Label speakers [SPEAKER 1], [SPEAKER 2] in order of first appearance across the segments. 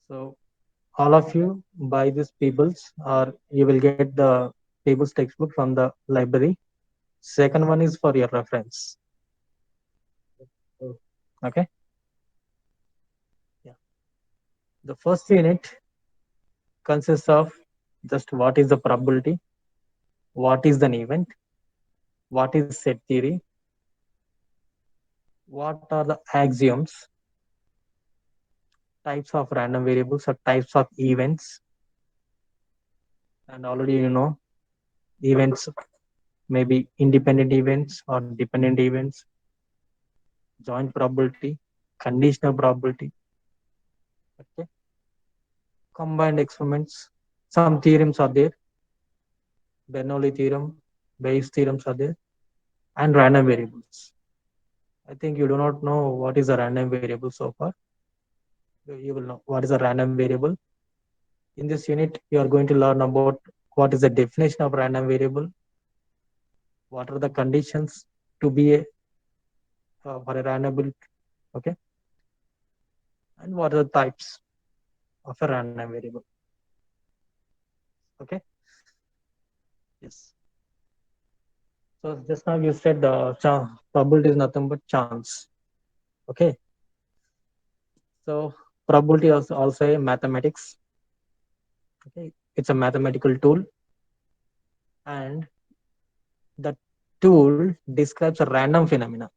[SPEAKER 1] So all of you buy these tables, or you will get the tables textbook from the library. Second one is for your reference. Okay. Yeah. The first unit consists of just what is the probability, what is an event, what is set theory, what are the axioms, types of random variables or types of events, and already events may be independent events or dependent events, joint probability, conditional probability, okay, combined experiments. Some theorems are there, Bernoulli theorem, Bayes theorems are there, and random variables. I think you do not know what is a random variable so far. You will know what is a random variable. In this unit, you are going to learn about what is the definition of random variable, what are the conditions to be for a random variable, okay, and what are the types of a random variable, okay. Yes. So just now you said probability is nothing but chance, okay. So probability is also a mathematics, okay. It's a mathematical tool, and the tool describes a random phenomena.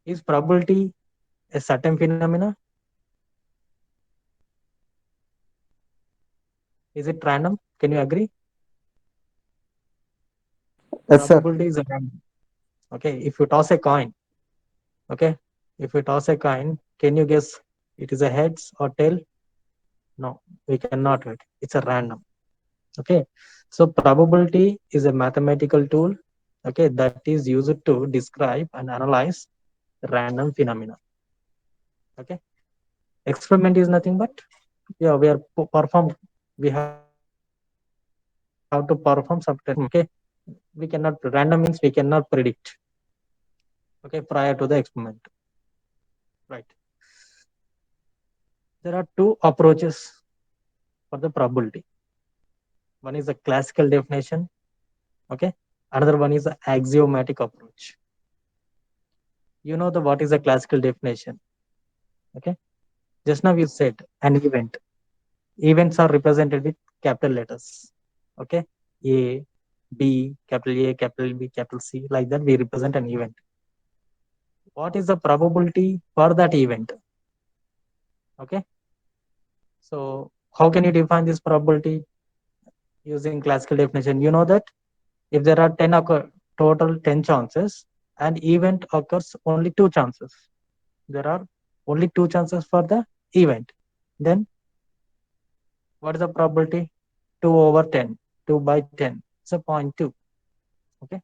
[SPEAKER 1] Is probability a certain phenomena? Is it random? Can you agree?
[SPEAKER 2] Yes, sir.
[SPEAKER 1] Probability is a random. Okay. If you toss a coin, okay. If you toss a coin, can you guess it is a heads or tail? No, we cannot. Right? It's a random. Okay. So probability is a mathematical tool. Okay, that is used to describe and analyze random phenomena. Okay. Experiment is nothing but yeah, we are perform. We have to perform some test. Okay, we cannot random means we cannot predict. Okay, prior to the experiment, right? There are two approaches for the probability. One is the classical definition. Okay, another one is the axiomatic approach. You know the what is the classical definition? Okay, just now you said an event. Events are represented with capital letters. Okay, A, B, capital A, capital B, capital C, like that we represent an event. What is the probability for that event? Okay, so how can you define this probability using classical definition? You know that if there are 10 total 10 chances, an event occurs only two chances. There are only two chances for the event. Then what is the probability? 2 over 10. 2 by 10. It's a 0.2. Okay.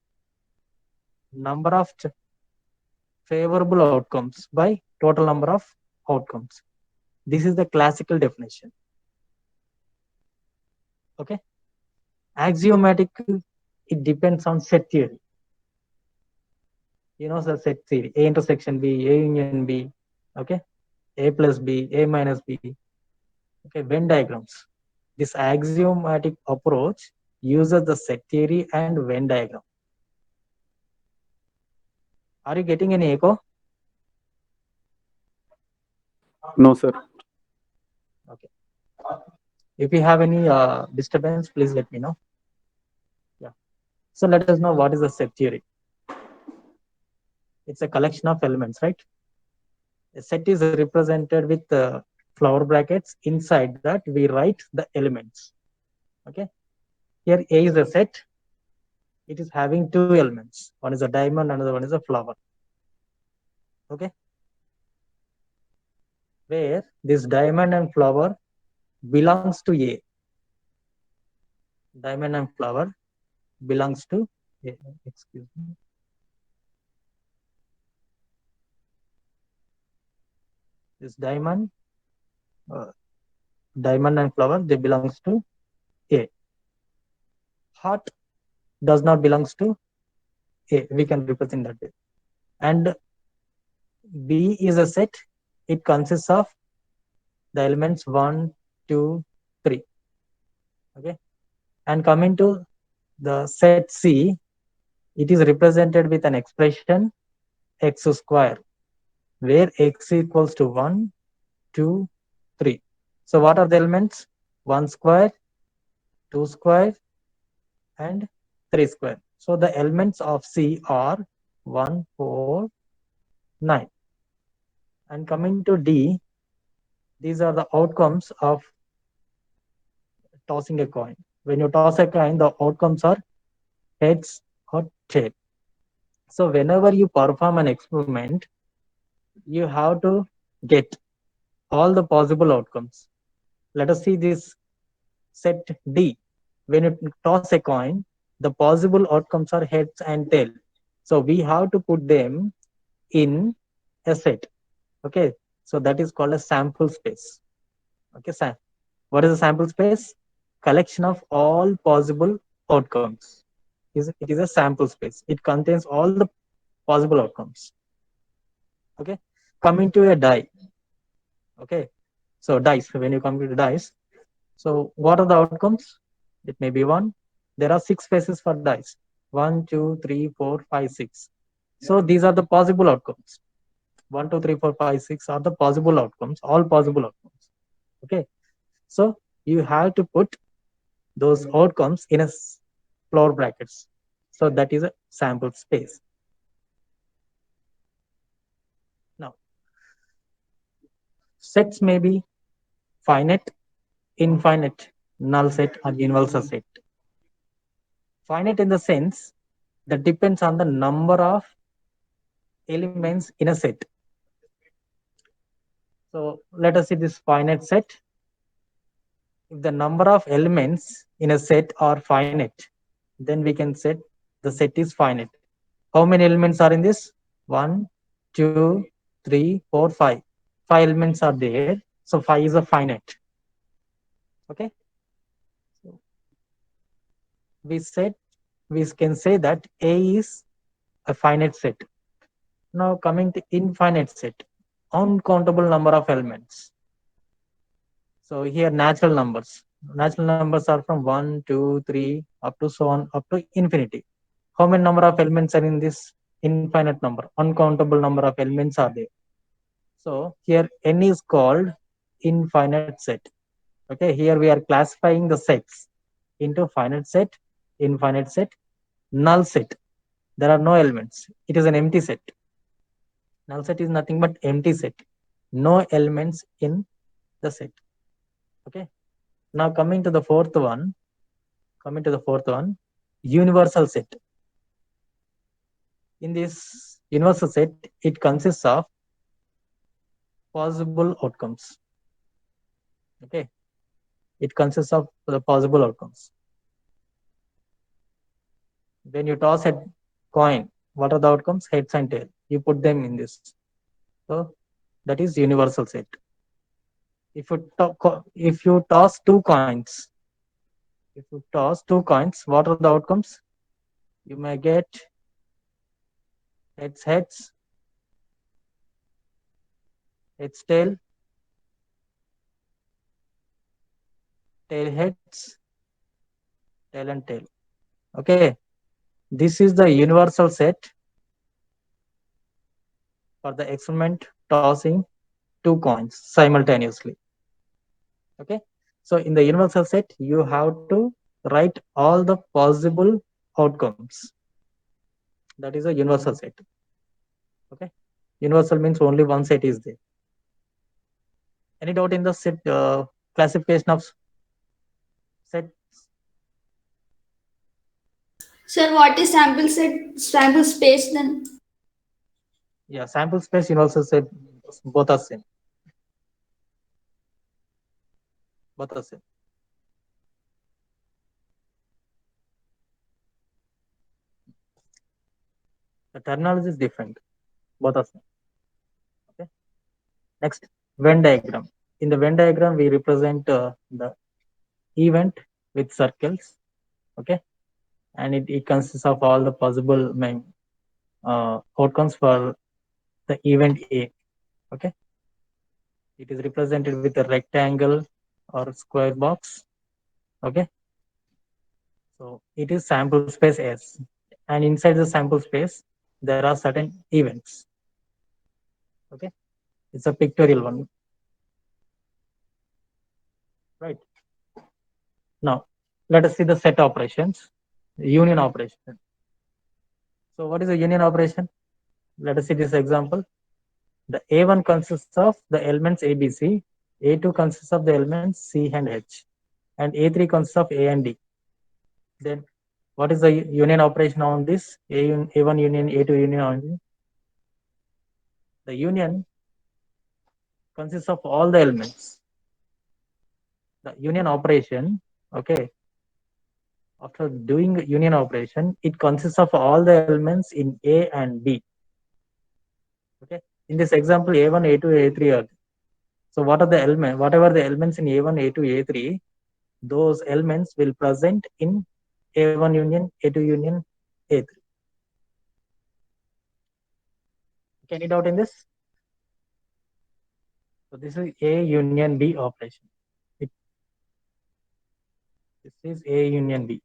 [SPEAKER 1] Number of favorable outcomes by total number of outcomes. This is the classical definition. Okay. Axiomatic, it depends on set theory. You know the set theory, A intersection B, A union B, okay, A plus B, A minus B, okay, Venn diagrams. This axiomatic approach uses the set theory and Venn diagram. Are you getting any echo?
[SPEAKER 2] No, sir.
[SPEAKER 1] Okay. If you have any disturbance, please let me know. Yeah. So let us know what is the set theory. It's a collection of elements, right? A set is represented with flower brackets. Inside that, we write the elements. Okay. Here, A is a set. It is having two elements. One is a diamond, another one is a flower. Okay. Where this diamond and flower belongs to A. Diamond and flower belongs to A. Excuse me. This uh, diamond and flower, they belongs to A. Heart does not belongs to A. We can represent that way. And B is a set. It consists of the elements 1, 2, 3. Okay. And coming to the set C, it is represented with an expression x square, where x equals to 1, 2, 3. So what are the elements? 1 square, 2 square, and 3 square. So the elements of C are 1, 4, 9. And coming to D, these are the outcomes of tossing a coin. When you toss a coin, the outcomes are heads or tail. So whenever you perform an experiment, you have to get all the possible outcomes. Let us see this set D. When you toss a coin, the possible outcomes are heads and tail. So we have to put them in a set. Okay. So that is called a sample space. Okay. What is a sample space? Collection of all possible outcomes. It is a sample space. It contains all the possible outcomes. Okay. Coming to a die. Okay. So dice, when you come to the dice, so what are the outcomes? It may be one. There are six spaces for dice. 1, 2, 3, 4, 5, 6. So these are the possible outcomes. 1, 2, 3, 4, 5, 6 are the possible outcomes, all possible outcomes. Okay. So you have to put those outcomes in a floor brackets. So that is a sample space. Now, sets may be finite, infinite, null set, or universal set. Finite in the sense that depends on the number of elements in a set. So let us see this finite set. If the number of elements in a set are finite, then we can say the set is finite. How many elements are in this? 1, 2, 3, 4, 5. 5 elements are there. So 5 is a finite. Okay. So we can say that A is a finite set. Now coming to infinite set, uncountable number of elements. So here natural numbers. Natural numbers are from 1, 2, 3, up to so on, up to infinity. How many number of elements are in this infinite number? Uncountable number of elements are there. So here n is called infinite set. Okay, here we are classifying the sets into finite set, infinite set, null set. There are no elements. It is an empty set. Null set is nothing but empty set. No elements in the set. Okay. Now coming to the fourth one, universal set. In this universal set, it consists of possible outcomes. Okay. It consists of the possible outcomes. When you toss a coin, what are the outcomes? Heads and tail. You put them in this. So that is universal set. If you toss two coins, what are the outcomes? You may get heads, tail, heads, tail and tail. Okay. This is the universal set for the experiment tossing two coins simultaneously. Okay. So in the universal set, you have to write all the possible outcomes. That is a universal set. Okay. Universal means only one set is there. Any doubt in the set classification of set?
[SPEAKER 3] Sir, what is sample space then?
[SPEAKER 1] Yeah, sample space, universal set, both are same. Both are same. The terminology is different. Both are same. Okay. Next, Venn diagram. In the Venn diagram, we represent the event with circles. Okay. And it consists of all the possible outcomes for the event A. Okay. It is represented with a rectangle or square box. Okay. So it is sample space S. And inside the sample space, there are certain events. Okay. It's a pictorial one. Right. Now, let us see the set operations, union operation. So what is a union operation? Let us see this example. The A1 consists of the elements A, B, C. A2 consists of the elements C and H. And A3 consists of A and D. Then what is the union operation on this? A1 union, A2 union on this? The union consists of all the elements. The union operation, okay, after doing union operation, it consists of all the elements in A and B. Okay, in this example, A1, A2, A3 are. So what are the elements? Whatever the elements in A1, A2, A3, those elements will present in A1 union, A2 union, A3. Any doubt in this? So this is A union B operation. This is A union B.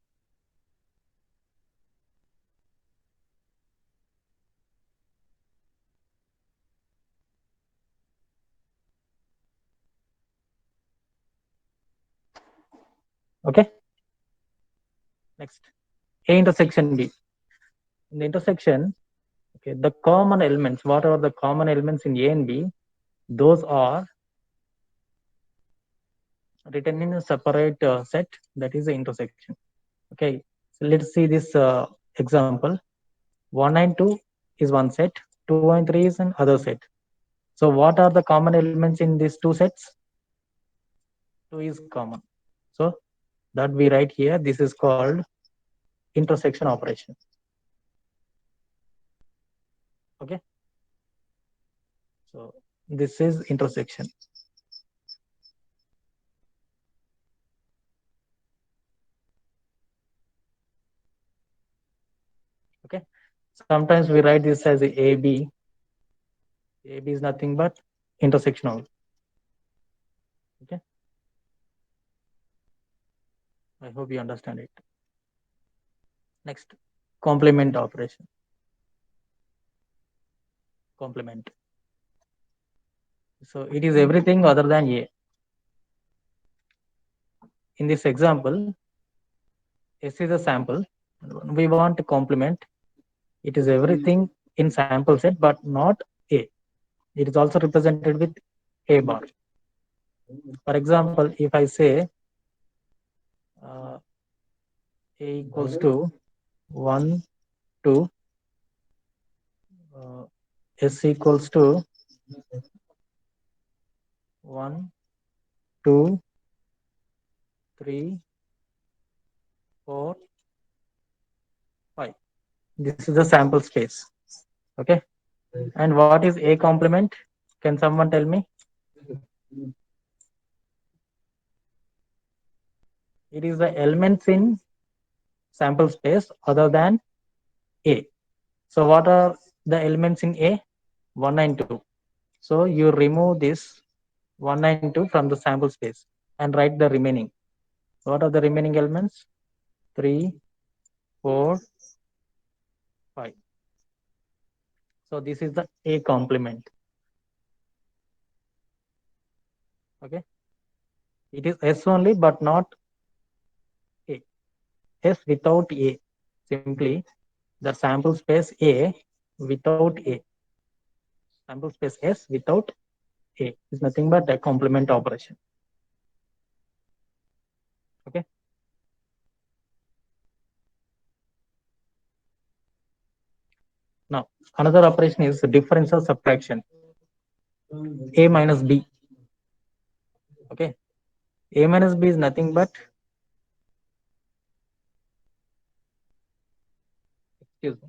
[SPEAKER 1] Okay. Next, A intersection B. In the intersection, okay, the common elements, what are the common elements in A and B? Those are written in a separate set, that is the intersection. Okay, so let's see this example. 1 and 2 is one set, 2 and 3 is another set. So what are the common elements in these two sets? 2 is common. So that we write here, this is called intersection operation. Okay. So this is intersection. Okay. Sometimes we write this as a AB. AB is nothing but intersectional. Okay. I hope you understand it. Next, complement operation. Complement. So it is everything other than A. In this example, S is a sample. We want to complement. It is everything in sample set, but not A. It is also represented with A bar. For example, if I say uh, A equals to 1, 2, S equals to 1, 2, 3, 4, 5. This is the sample space. Okay. And what is A complement? Can someone tell me? It is the elements in sample space other than A. So what are the elements in A? 1 and 2. So you remove this 1 and 2 from the sample space and write the remaining. What are the remaining elements? 3, 4, 5. So this is the A complement. Okay. It is S only, but not A. S without A. Simply the sample space A without A. Sample space S without A is nothing but a complement operation. Okay. Now another operation is differential subtraction. A minus B. Okay. A minus B is nothing but, excuse me,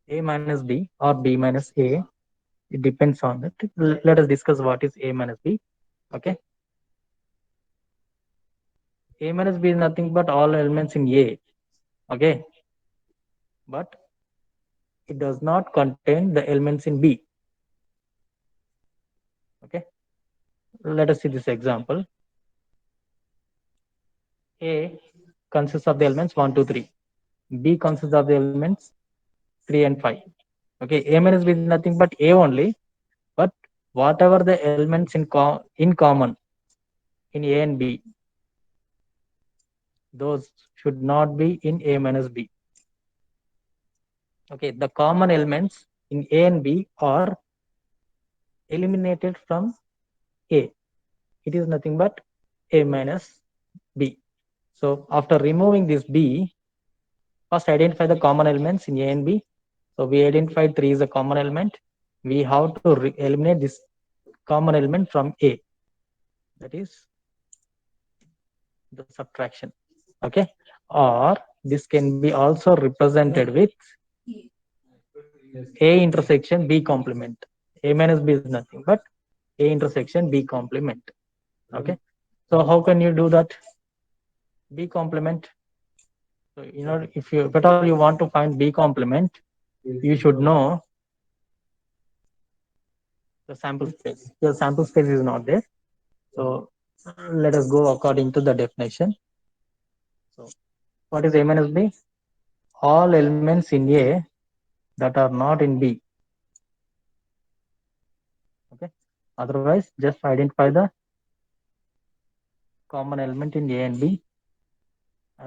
[SPEAKER 1] A minus B or B minus A. It depends on it. Let us discuss what is A minus B. Okay. A minus B is nothing but all elements in A. Okay. But it does not contain the elements in B. Okay, let us see this example. A consists of the elements 1, 2, 3. B consists of the elements 3 and 5. Okay, A minus B is nothing but A only, but whatever the elements in common in A and B, those should not be in A minus B. Okay, the common elements in A and B are eliminated from A. It is nothing but A minus B. So after removing this B, first identify the common elements in A and B. So we identified 3 is a common element. We have to eliminate this common element from A. That is the subtraction. Okay, or this can be also represented with A intersection B complement. A minus B is nothing but A intersection B complement. Okay, so how can you do that? B complement. So if at all you want to find B complement, you should know the sample space. The sample space is not there. So let us go according to the definition. So what is A minus B? All elements in A that are not in B. Okay. Otherwise, just identify the common element in A and B,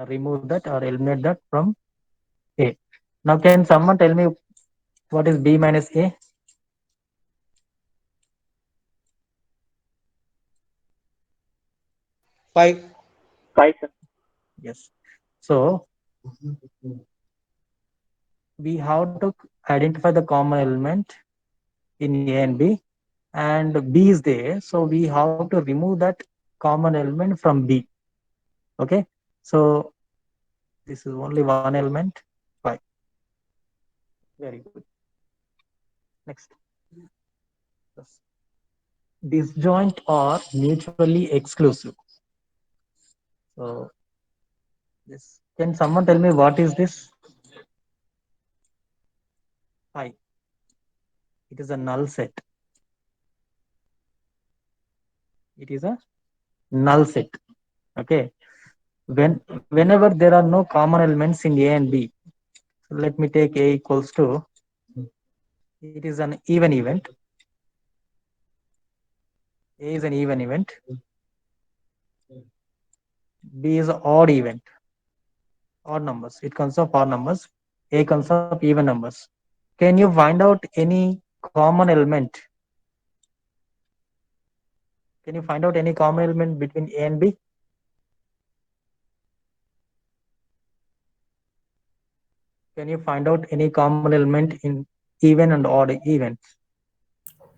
[SPEAKER 1] remove that or eliminate that from A. Now, can someone tell me what is B minus A?
[SPEAKER 4] 5.
[SPEAKER 2] 5, sir.
[SPEAKER 1] Yes. So we have to identify the common element in A and B, and B is there. So we have to remove that common element from B. Okay. So this is only one element. 5. Very good. Next. Disjoint or mutually exclusive. So this, can someone tell me what is this? 5. It is a null set. It is a null set. Okay. Whenever there are no common elements in A and B, so let me take A equals to, it is an even event. A is an even event. B is an odd event. Odd numbers. It consists of odd numbers. A consists of even numbers. Can you find out any common element? Can you find out any common element between A and B? Can you find out any common element in even and odd events?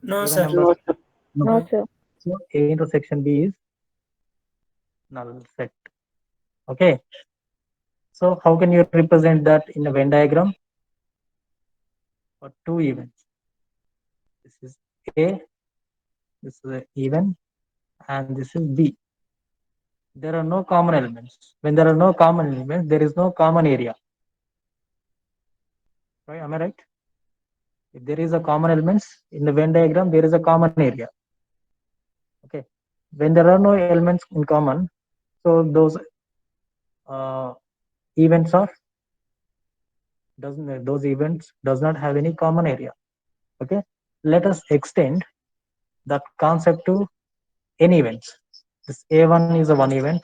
[SPEAKER 4] No,
[SPEAKER 1] Even
[SPEAKER 4] sir.
[SPEAKER 1] numbers?
[SPEAKER 2] No, sir.
[SPEAKER 1] No.
[SPEAKER 5] No, sir.
[SPEAKER 1] So A intersection B is null set. Okay. So how can you represent that in a Venn diagram? For two events. This is A, this is a even, and this is B. There are no common elements. When there are no common elements, there is no common area. Right? Am I right? If there is a common elements in the Venn diagram, there is a common area. Okay. When there are no elements in common, so those events are those events does not have any common area. Okay. Let us extend that concept to n events. This A1 is a one event,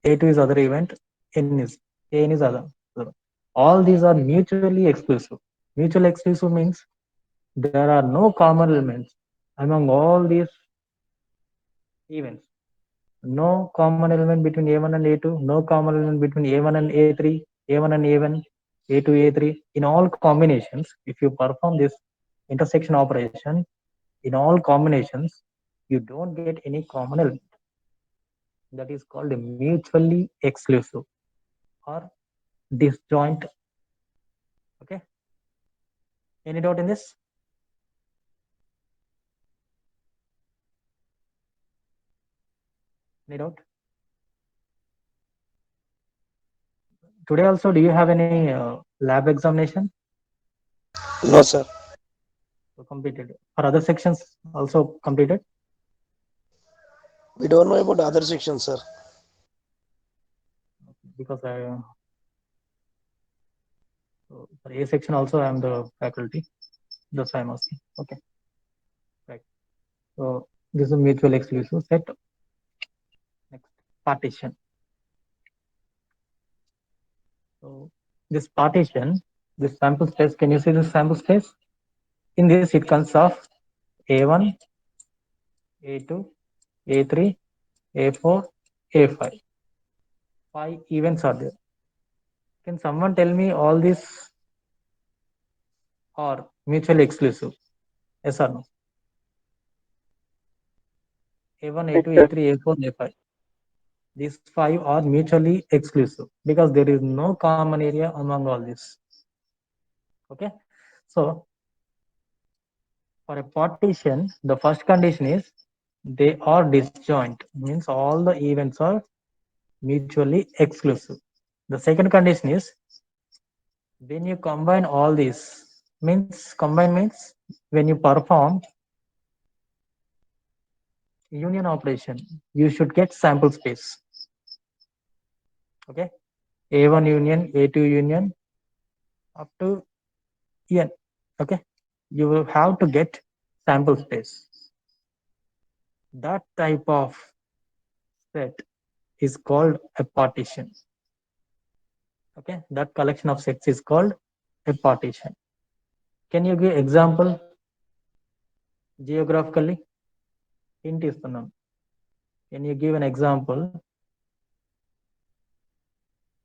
[SPEAKER 1] A2 is other event, N is An is other. All these are mutually exclusive. Mutually exclusive means there are no common elements among all these events. No common element between A1 and A2, no common element between A1 and A3, A1 and A1, A2, A3. In all combinations, if you perform this intersection operation, in all combinations, you don't get any common element. That is called a mutually exclusive or disjoint. Okay. Any doubt in this? Any doubt? Today also, do you have any lab examination?
[SPEAKER 4] No, sir.
[SPEAKER 1] So completed. For other sections also completed.
[SPEAKER 4] We don't know about other sections, sir.
[SPEAKER 1] Because so for A section also I am the faculty. That's why I'm asking. Okay, right. So this is a mutual exclusive set. Next, partition. So this partition, this sample space. Can you see this sample space? In this, it consists of A1, A2, A3, A4, A5. 5 events are there. Can someone tell me all these are mutually exclusive? Yes or no? A1,
[SPEAKER 2] Yes,
[SPEAKER 1] A2,
[SPEAKER 2] sir.
[SPEAKER 1] A3, A4, A5. These 5 are mutually exclusive because there is no common area among all these. Okay. So for a partition, the first condition is they are disjoint, means all the events are mutually exclusive. The second condition is when you combine all these, means combine means when you perform union operation, you should get sample space. Okay, A1 union, A2 union up to n. Okay, you will have to get sample space. That type of set is called a partition. Okay, that collection of sets is called a partition. Can you give example geographically? Hint ఇస్తున్నాను. Can you give an example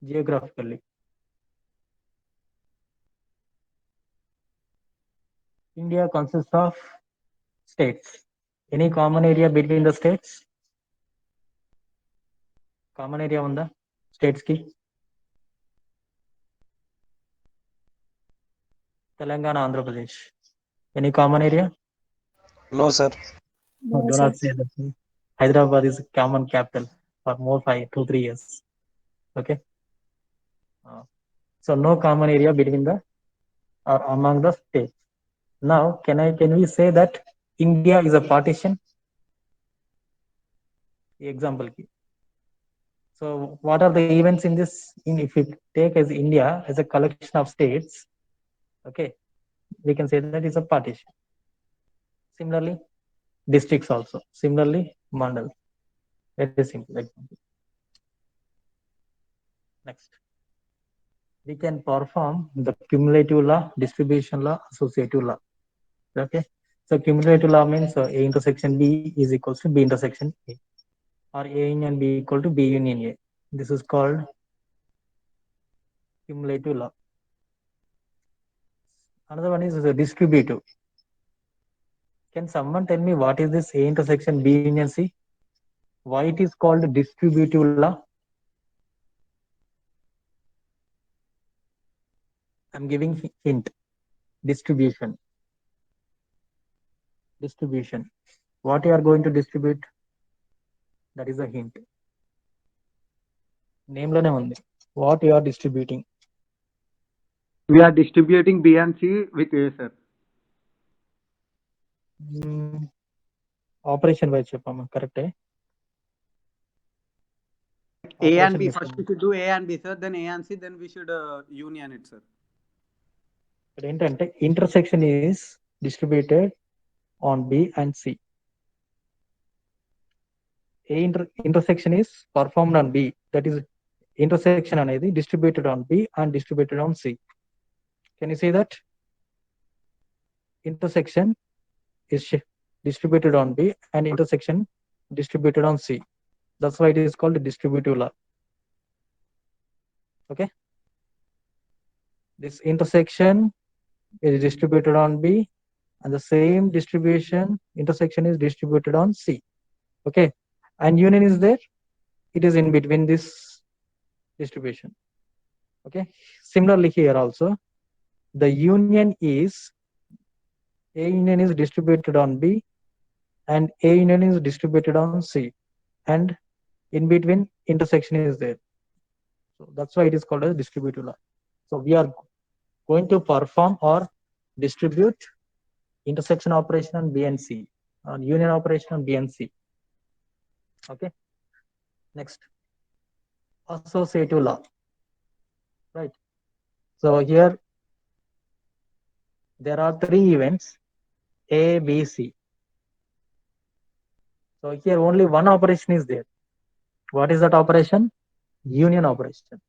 [SPEAKER 1] geographically? India consists of states. Any common area between the states? Common area ఉందా states కి? Telangana, Andhra Pradesh. Any common area?
[SPEAKER 4] No, sir.
[SPEAKER 3] No,
[SPEAKER 1] Do
[SPEAKER 3] sir.
[SPEAKER 1] not say that. Hyderabad is common capital for more 2-3 years. Okay. So no common area between the or among the states. Now, can we say that India is a partition? Example key. So what are the events in this? If we take as India as a collection of states, okay, we can say that is a partition. Similarly, districts also. Similarly, mandal. Very simple example. Next, we can perform the cumulative law, distribution law, associative law. Okay, so cumulative law means A intersection B is equals to B intersection A, or A union B equal to B union A. This is called cumulative law. Another one is the distributive. Can someone tell me what is this A intersection B union C? Why it is called distributive law? I'm giving hint. Distribution. Distribution. What you are going to distribute? That is a hint. Name lone undi. What you are distributing?
[SPEAKER 2] We are distributing B and C with A, sir.
[SPEAKER 1] Operation wise చెప్పమ్మా కరెక్టే.
[SPEAKER 2] A and
[SPEAKER 1] Operation
[SPEAKER 2] B.
[SPEAKER 1] miss
[SPEAKER 2] First we should do A and B, sir. Then A and C. Then we should union it, sir.
[SPEAKER 1] ఇక్కడ ఏంటంటే intersection is distributed on B and C. A intersection is performed on B. That is intersection అనేది distributed on B and distributed on C. Can you see that? Intersection is distributed on B and intersection distributed on C. That's why it is called distributive law. Okay. This intersection is distributed on B and the same distribution intersection is distributed on C. Okay. And union is there. It is in between this distribution. Okay. Similarly here also, the union is A union is distributed on B and A union is distributed on C, and in between intersection is there. So that's why it is called as distributive law. So we are going to perform or distribute, intersection operation on B and C, union operation on B and C. Okay. Next, associative law. Right. So here there are three events A, B, C. So here only one operation is there. What is that operation? Union operation.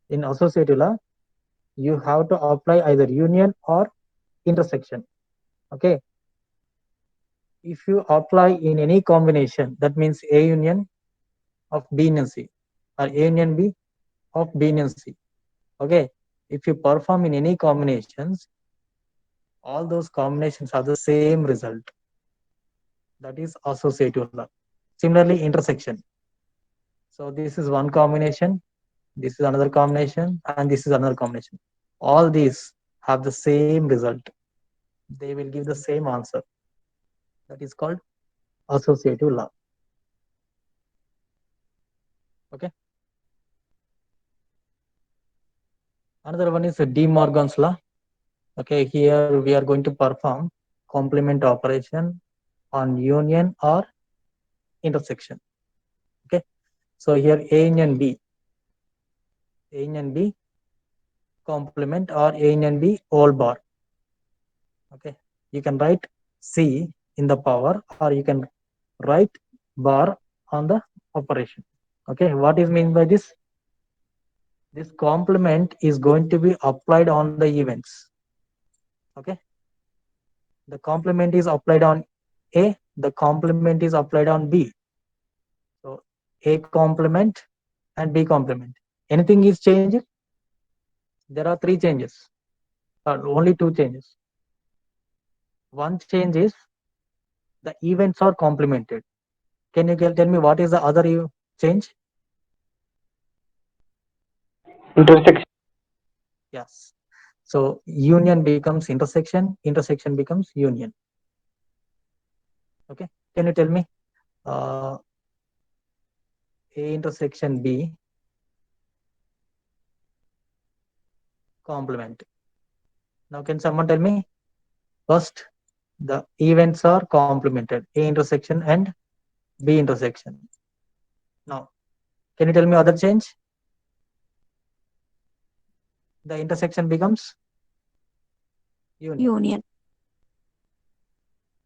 [SPEAKER 1] In associative law, you have to apply either union or intersection. Okay. If you apply in any combination, that means A union of B and C or A union B of B and C. Okay. If you perform in any combinations, all those combinations have the same result. That is associative law. Similarly, intersection. So this is one combination, this is another combination, and this is another combination. All these have the same result. They will give the same answer. That is called associative law. Okay. Another one is De Morgan's law. Okay, here we are going to perform complement operation on union or intersection. Okay, so here A union B, A union B complement or A union B all bar. Okay, you can write C in the power or you can write bar on the operation. Okay, what is mean by this? This complement is going to be applied on the events. Okay, the complement is applied on A, the complement is applied on B. So A complement and B complement. Anything is changed? There are three changes, or only two changes. One change is the events are complemented. Can you tell me what is the other change?
[SPEAKER 2] Intersection.
[SPEAKER 1] Yes. So union becomes intersection, intersection becomes union. Okay. Can you tell me A intersection B complement? Now can someone tell me? First, the events are complemented, A intersection and B intersection. Now, can you tell me other change? The intersection becomes union.
[SPEAKER 5] Union.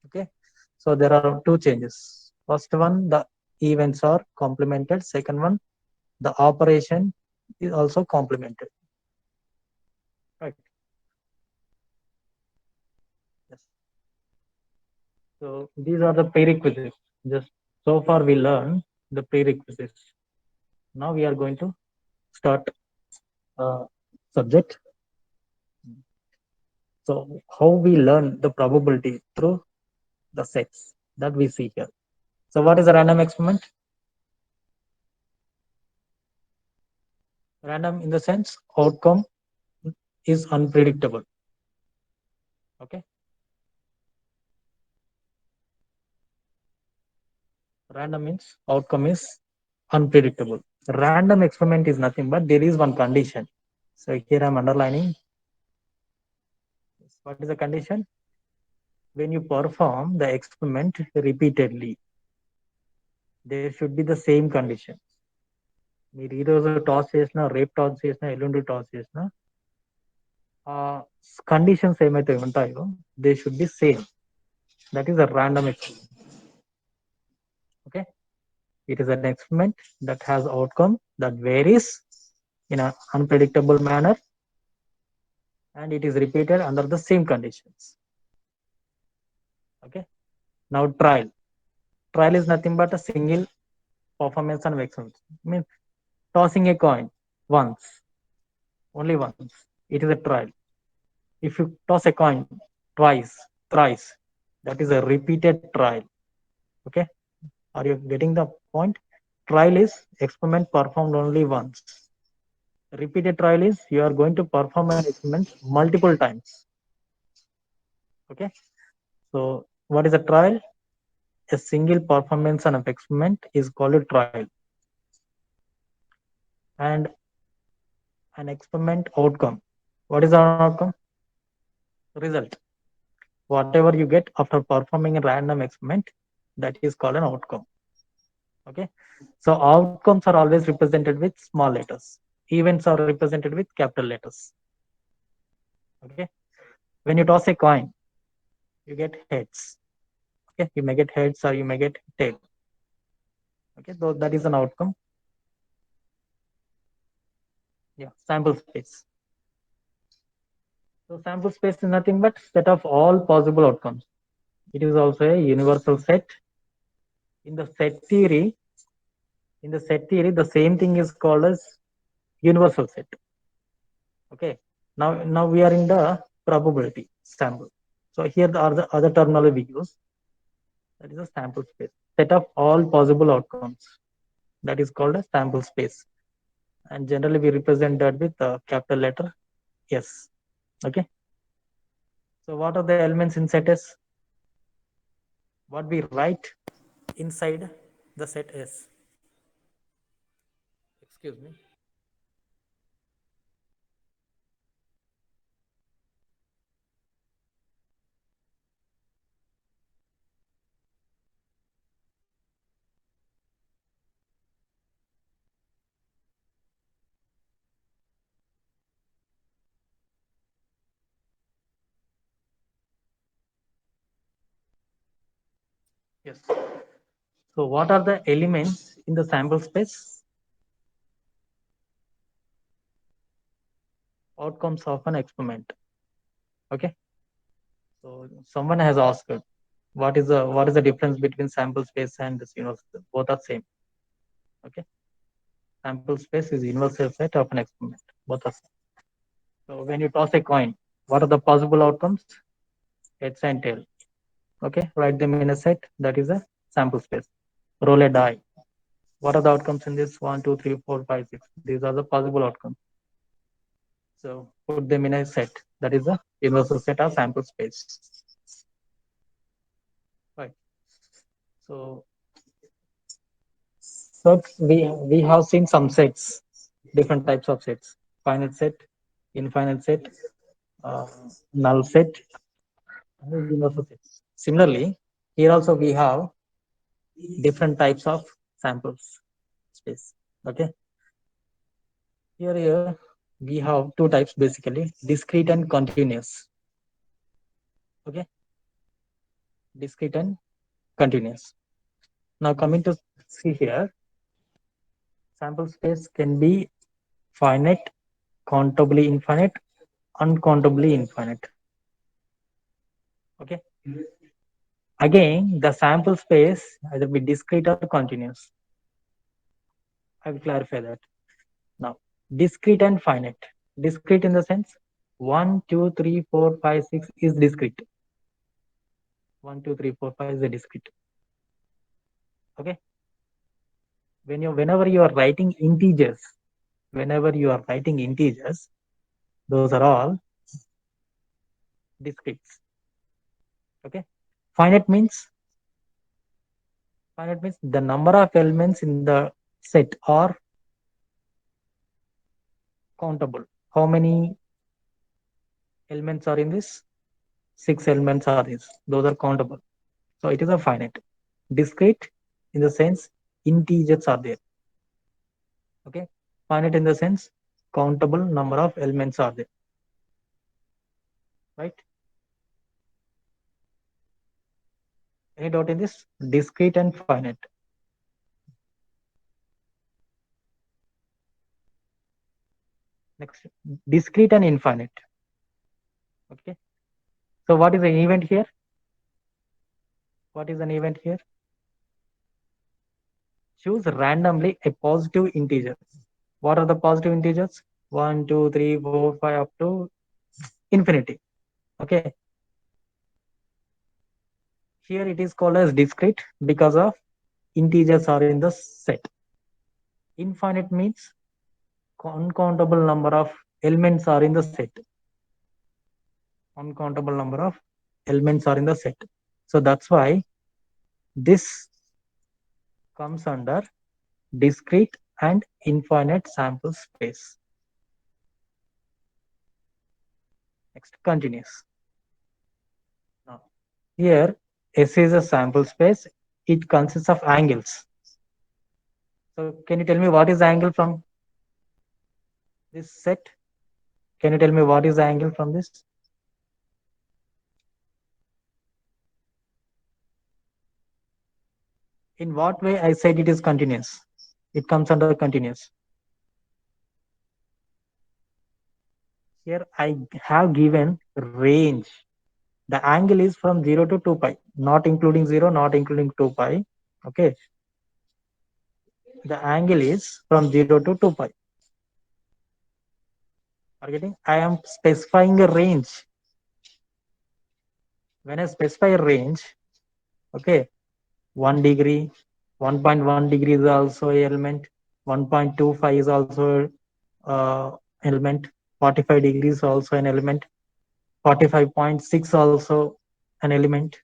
[SPEAKER 1] Okay. So there are two changes. First one, the events are complemented. Second one, the operation is also complemented. Right. Yes. So these are the prerequisites. Just so far we learned the prerequisites. Now we are going to start subject. So how we learn the probability through the sets that we see here. So what is a random experiment? Random in the sense outcome is unpredictable. Okay. Random means outcome is unpredictable. Random experiment is nothing but there is one condition. So here I'm underlining. What is the condition? When you perform the experiment repeatedly, there should be the same condition. మీరు ఈరోజు toss చేసినా రేపు toss చేసినా ఎల్లుండి toss చేసినా conditions ఏమైతే ఉంటాయో they should be same. That is a random experiment. Okay, it is an experiment that has outcome that varies in an unpredictable manner and it is repeated under the same conditions. Okay, now trial. Trial is nothing but a single performance and experiment. I mean, tossing a coin once, only once, it is a trial. If you toss a coin twice, thrice, that is a repeated trial. Okay, are you getting the point? Trial is experiment performed only once. Repeated trial is you are going to perform an experiment multiple times. Okay, so what is a trial? A single performance on an experiment is called a trial. And an experiment outcome. What is our outcome? Result. whatever you get after performing a random experiment, that is called an outcome. Okay, so outcomes are always represented with small letters. Events are represented with capital letters. Okay, when you toss a coin, you get heads. Okay, you may get heads or you may get tail. Okay, so that is an outcome. Yeah, sample space. So sample space is nothing but set of all possible outcomes. It is also a universal set. In the set theory, the same thing is called as universal set. Okay. Now we are in the probability sample. So here are the other terminology we use. That is a sample space. Set of all possible outcomes. That is called a sample space. And generally we represent that with a capital letter S. Okay. So what are the elements in set S? What we write inside the set S? Excuse me. Yes. So what are the elements in the sample space? Outcomes of an experiment. Okay. So someone has asked, what is the difference between sample space and this universal? Both are same. Okay. Sample space is universal set of an experiment. Both are same. So when you toss a coin, what are the possible outcomes? Heads and tail. Okay. Write them in a set. That is a sample space. Roll a die. What are the outcomes in this? 1, 2, 3, 4, 5, 6. These are the possible outcomes. So put them in a set. That is the universal set of sample space. Right. So we have seen some sets, different types of sets: finite set, infinite set, null set, and universal set. Similarly, here also we have different types of samples space. Okay. Here we have two types basically: discrete and continuous. Okay. Discrete and continuous. Now coming to see here, sample space can be finite, countably infinite, uncountably infinite. Okay. Again, the sample space either be discrete or continuous. I will clarify that. Now, discrete and finite. Discrete in the sense 1, 2, 3, 4, 5, 6 is discrete. 1, 2, 3, 4, 5 is a discrete. Okay. Whenever you are writing integers, those are all discretes. Okay. Finite means the number of elements in the set are countable. How many elements are in this? 6 elements are this. Those are countable. So it is a finite. Discrete in the sense integers are there. Okay. Finite in the sense countable number of elements are there. Right. Any doubt in this? Discrete and finite. Next, discrete and infinite. Okay. So what is an event here? What is an event here? Choose randomly a positive integer. What are the positive integers? 1, 2, 3, 4, 5 up to infinity. Okay. Here it is called as discrete because of integers are in the set. Infinite means uncountable number of elements are in the set. Uncountable number of elements are in the set. So that's why this comes under discrete and infinite sample space. Next, continuous. Now, Here, S is a sample space. It consists of angles. So can you tell me what is angle from this set? Can you tell me what is the angle from this? In what way I said it is continuous? It comes under continuous. Here I have given range. The angle is from 0 to 2 pi, not including 0, not including 2 pi. Okay. The angle is from 0 to 2 pi. Are you getting? I am specifying a range. When I specify a range, okay, 1 degree, 1.1 degree is also a element, 1.25 is also element, 45 degrees also an element, 45.6 also an element.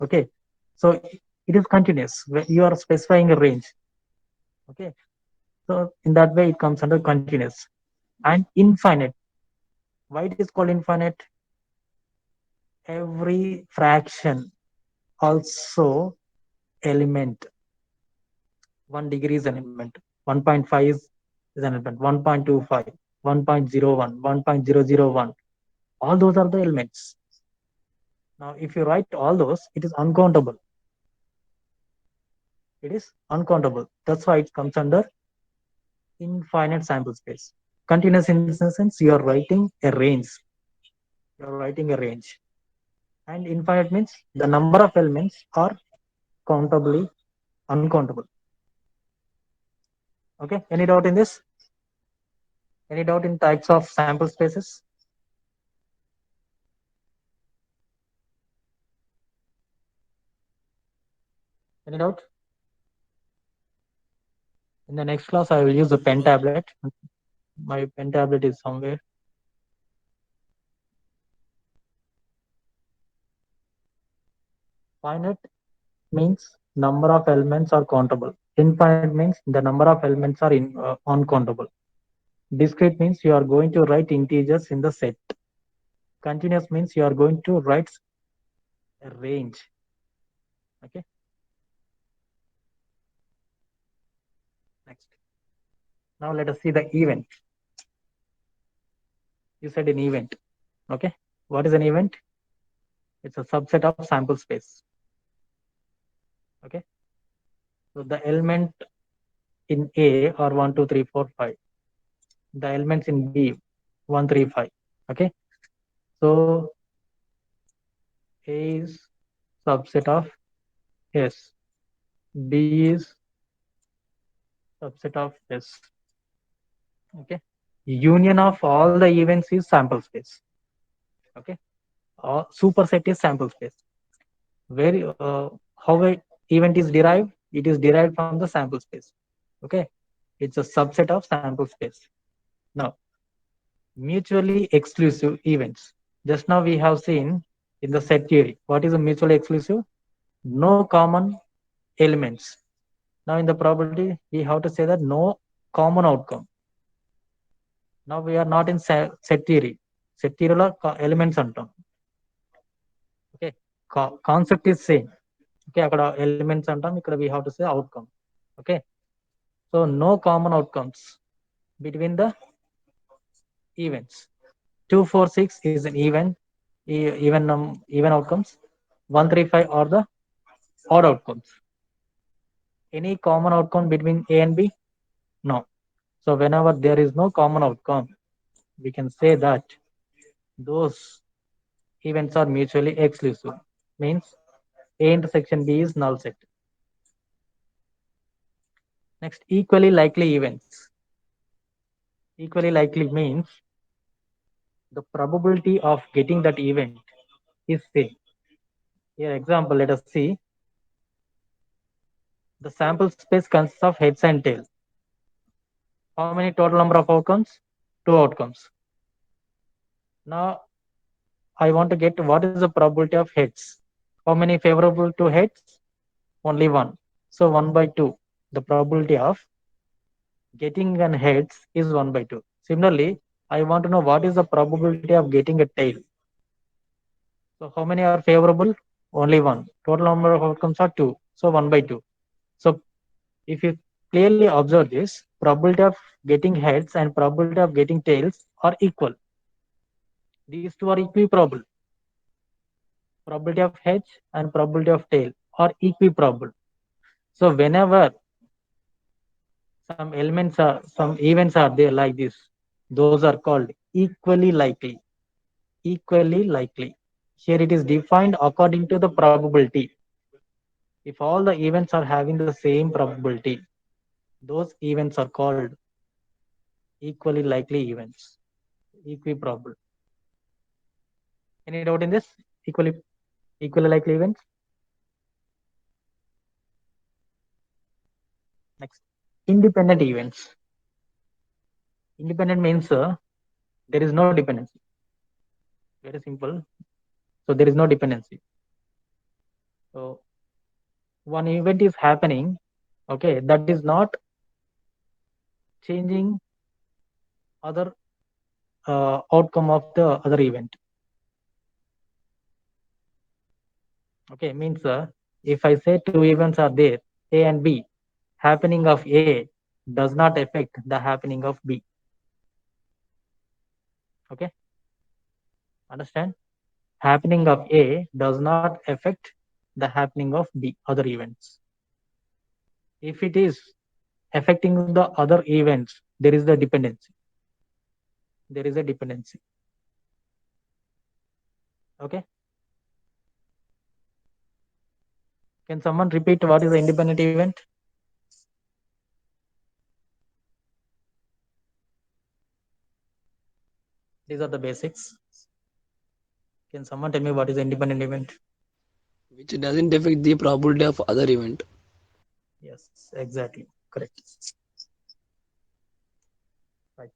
[SPEAKER 1] Okay, so it is continuous. You are specifying a range. Okay, so in that way it comes under continuous. And infinite. Why it is called infinite? Every fraction also element. 1 degree is an element, 1.5 is an element, 1.25, 1.01, 1.001. All those are the elements. Now, if you write all those, it is uncountable. It is uncountable. That's why it comes under infinite sample space. Continuous in the sense you are writing a range. You are writing a range. And infinite means the number of elements are countably uncountable. Okay, any doubt in this? Any doubt in types of sample spaces? Any doubt? In the next class, I will use the pen tablet. My pen tablet is somewhere. Finite means number of elements are countable. Infinite means the number of elements are uncountable. Discrete means you are going to write integers in the set. Continuous means you are going to write a range. Okay. Next. Now let us see the event. You said an event. Okay. What is an event? It's a subset of sample space. Okay. So the element in A are 1, 2, 3, 4, 5. The elements in B 1, 3, 5. Okay. So A is subset of S. B is subset of S. Okay. Union of all the events is sample space. Okay. Superset is sample space. Where how a event is derived? It is derived from the sample space. Okay. It's a subset of sample space. Now, mutually exclusive events. Just now we have seen in the set theory. What is a mutually exclusive? No common elements. Now in the probability, we have to say that no common outcome. Now we are not in set theory. Set theory lo elements antam. Okay, concept is same. Okay, akkada elements antam. Ikkada we have to say outcome. Okay, so no common outcomes between the events. 2, 4, 6 is an even outcomes. 1, 3, 5 are the odd outcomes. Any common outcome between A and B? No. So whenever there is no common outcome, we can say that those events are mutually exclusive. Means A intersection B is null set. Next, equally likely events. Equally likely means the probability of getting that event is same. Here example, let us see. The sample space consists of heads and tails. How many total number of outcomes? 2 outcomes. Now I want to get what is the probability of heads. How many favorable to heads? Only 1. So 1 by 2. The probability of getting an heads is 1 by 2. Similarly, I want to know what is the probability of getting a tail. So how many are favorable? Only one. Total number of outcomes are 2. So 1 by 2. So if you clearly observe this, probability of getting heads and probability of getting tails are equal. These two are equiprobable. Probability of head and probability of tail are equiprobable. So whenever some events are there like this, those are called equally likely. Equally likely. Here it is defined according to the probability. If all the events are having the same probability, those events are called equally likely events. Equiprobable. Any doubt in this? Equally likely events? Next. Independent events. Independent means there is no dependency. Very simple. So there is no dependency. So one event is happening, okay, that is not changing other outcome of the other event. Okay, means if I say two events are there, A and B, happening of A does not affect the happening of B. Okay, understand? Happening of A does not affect the happening of B, other events. If it is affecting the other events, there is the dependency. There is a dependency. Okay. Can someone repeat what is the independent event? These are the basics. Can someone tell me what is the independent event?
[SPEAKER 4] Which doesn't affect the probability of other event.
[SPEAKER 1] Yes, exactly. Correct. Right.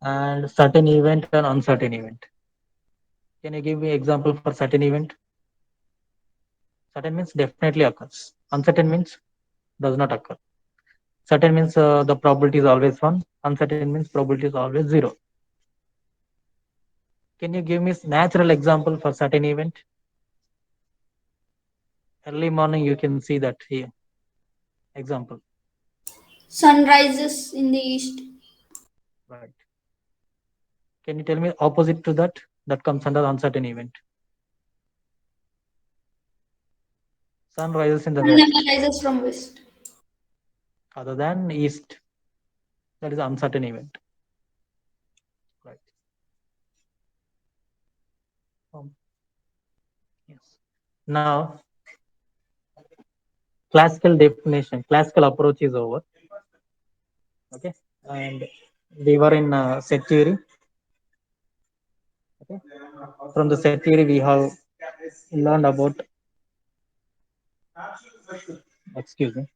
[SPEAKER 1] And certain event and uncertain event. Can you give me example for certain event? Certain means definitely occurs. Uncertain means does not occur. Certain means the probability is always 1. Uncertain means probability is always 0. Can you give me natural example for certain event? Early morning you can see that here. Example.
[SPEAKER 3] Sun rises in the east.
[SPEAKER 1] Right. Can you tell me opposite to that? That comes under uncertain event. Sun rises in the
[SPEAKER 3] Sun
[SPEAKER 1] west
[SPEAKER 3] never rises from west.
[SPEAKER 1] other than east. That is uncertain event. Right. Yes. Now, classical approach is over. Okay. And we were in set theory. Okay. From the set theory, we have learned about, excuse me.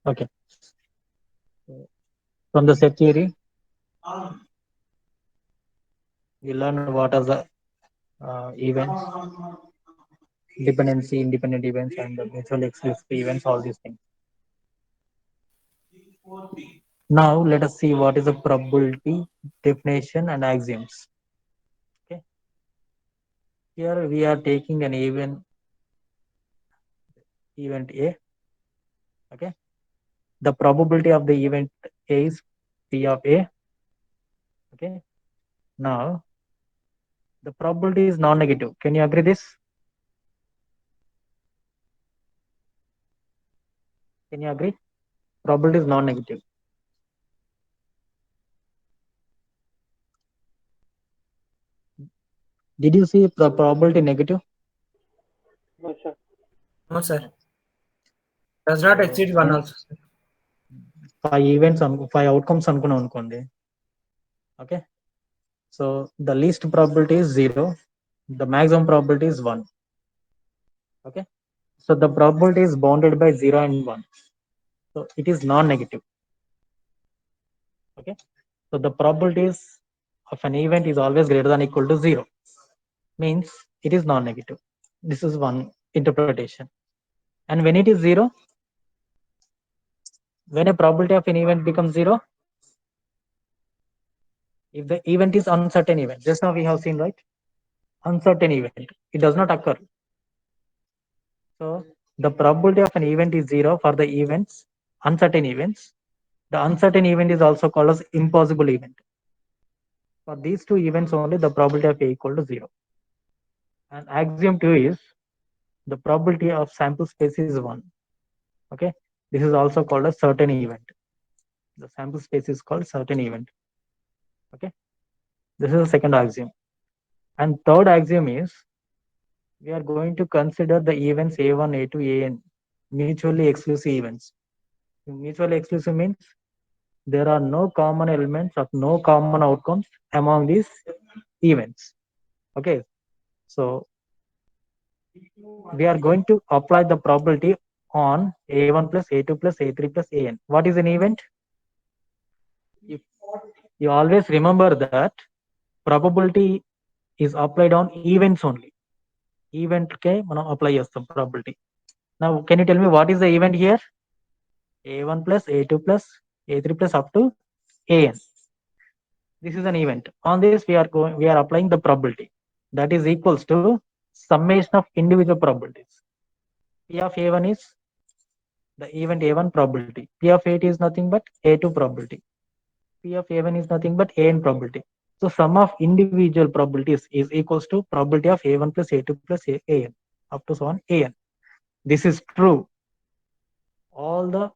[SPEAKER 1] Okay. From the set theory, we learned what are the events, dependency, independent events, and the mutually exclusive events, all these things. Now, let us see what is a probability, definition, and axioms. Okay. Here we are taking an event A. Okay. The probability of the event A is P of A. Okay. Now, the probability is non-negative. Can you agree this? Can you agree? Probability is non-negative. Did you see probability negative?
[SPEAKER 5] No, sir. Does not exceed one also. Sir.
[SPEAKER 1] 5 outcomes అనుకున్నాం అనుకోండి. Okay. So the least probability is 0. The maximum probability is 1. Okay. So the probability is bounded by 0 and 1. So it is non-negative. Okay. So the probabilities of an event is always greater than equal to 0. Means it is non-negative. This is one interpretation. And when it is 0, when a probability of an event becomes 0, if the event is uncertain event, just now we have seen, right? Uncertain event, it does not occur. So the probability of an event is 0 for the events, uncertain events. The uncertain event is also called as impossible event. For these two events only, the probability of A equal to 0. And axiom 2 is the probability of sample space is 1. Okay, this is also called a certain event. The sample space is called certain event. Okay, this is the second axiom. And third axiom is we are going to consider the events A1, A2, AN mutually exclusive events. Mutually exclusive means there are no common elements or no common outcomes among these events. Okay, so we are going to apply the probability on A1 plus A2 plus A3 plus AN. What is an event? If you always remember that probability is applied on events only. Event ke మనం apply చేస్తాం probability. Now can you tell me what is the event here? A1 plus A2 plus A3 plus up to AN. This is an event. On this we are applying the probability that is equals to summation of individual probabilities. P of A1 is the event A1 probability. P of A2 is nothing but A2 probability. P of A1 is nothing but AN probability. So sum of individual probabilities is equals to probability of A1 plus A2 plus AN up to so on AN. This is true. All the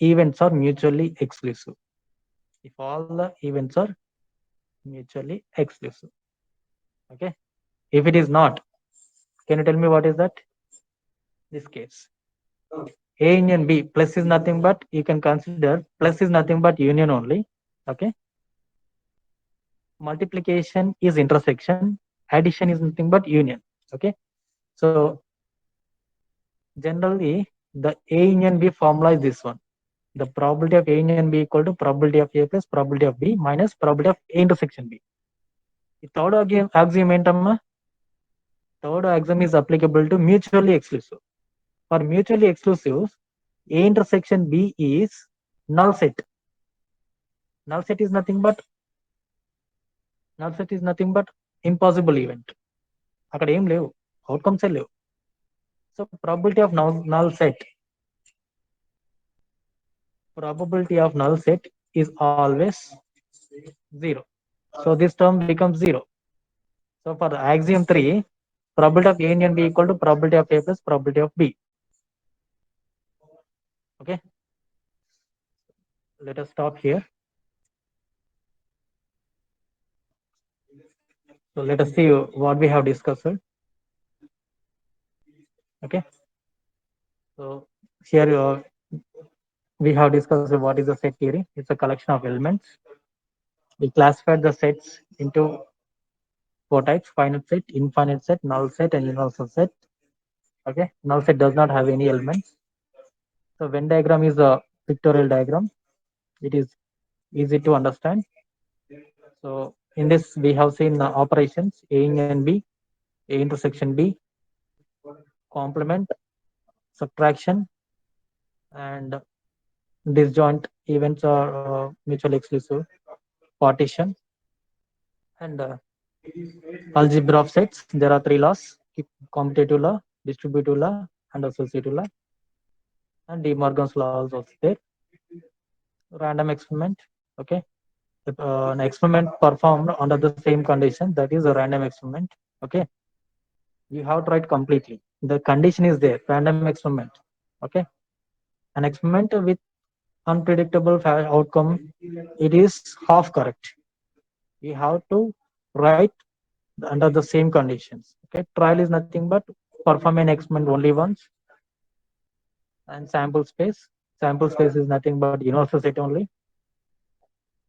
[SPEAKER 1] events are mutually exclusive. If all the events are mutually exclusive. Okay. If it is not, can you tell me what is that? This case. A union B plus is nothing but, you can consider plus is nothing but union only. Okay. Multiplication is intersection, addition is nothing but union. Okay. So generally the A union B formula is this one. The probability of A union B equal to probability of A plus probability of B minus probability of A intersection B. The third axiom ఏంటమ్మా? Third axiom is applicable to mutually exclusive. For mutually exclusive, A intersection B is null set. Null set is nothing but impossible event. అక్కడ ఏం లేవు, outcomes లేవు. So probability of null set is always 0. So this term becomes 0. So for axiom 3, probability of A union B equal to probability of A plus probability of B. Okay. Let us stop here. So let us see what we have discussed. Okay. So here we have discussed what is the set theory. It's a collection of elements. We classified the sets into 4 types: finite set, infinite set, null set, and universal set. Okay. Null set does not have any elements. So Venn diagram is a pictorial diagram. It is easy to understand. So in this we have seen operations A union B, A intersection B, complement, subtraction, and disjoint events are mutually exclusive, partition, and algebra of sets. There are 3 laws: commutative law, distributive law, and associative law. And De Morgan's law is also there. Random experiment. Okay. If, an experiment performed under the same condition, that is a random experiment. Okay. You have tried completely. The condition is there, random experiment. Okay. An experiment with unpredictable outcome, it is half correct. You have to write under the same conditions. Okay. Trial is nothing but perform an experiment only once. And sample space is nothing but universal set only.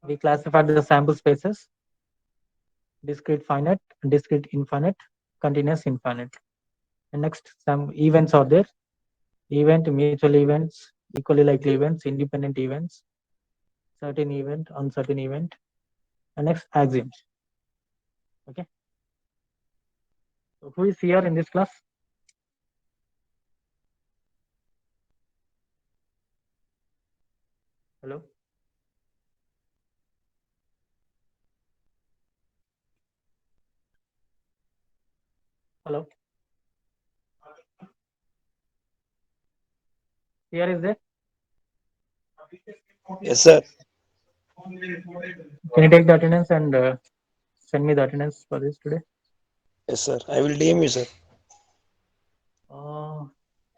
[SPEAKER 1] We classified the sample spaces: discrete finite, discrete infinite, continuous infinite. And next, some events are there: event, mutual events, equally likely events, independent events, certain event, uncertain event. And next, axioms. Okay. So who is here in this class? Hello. Here is there.
[SPEAKER 4] Yes, sir.
[SPEAKER 1] Can you take the attendance and send me the attendance for this today?
[SPEAKER 4] Yes, sir. I will DM you, sir.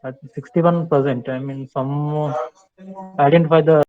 [SPEAKER 1] At 61%. I mean, some identify the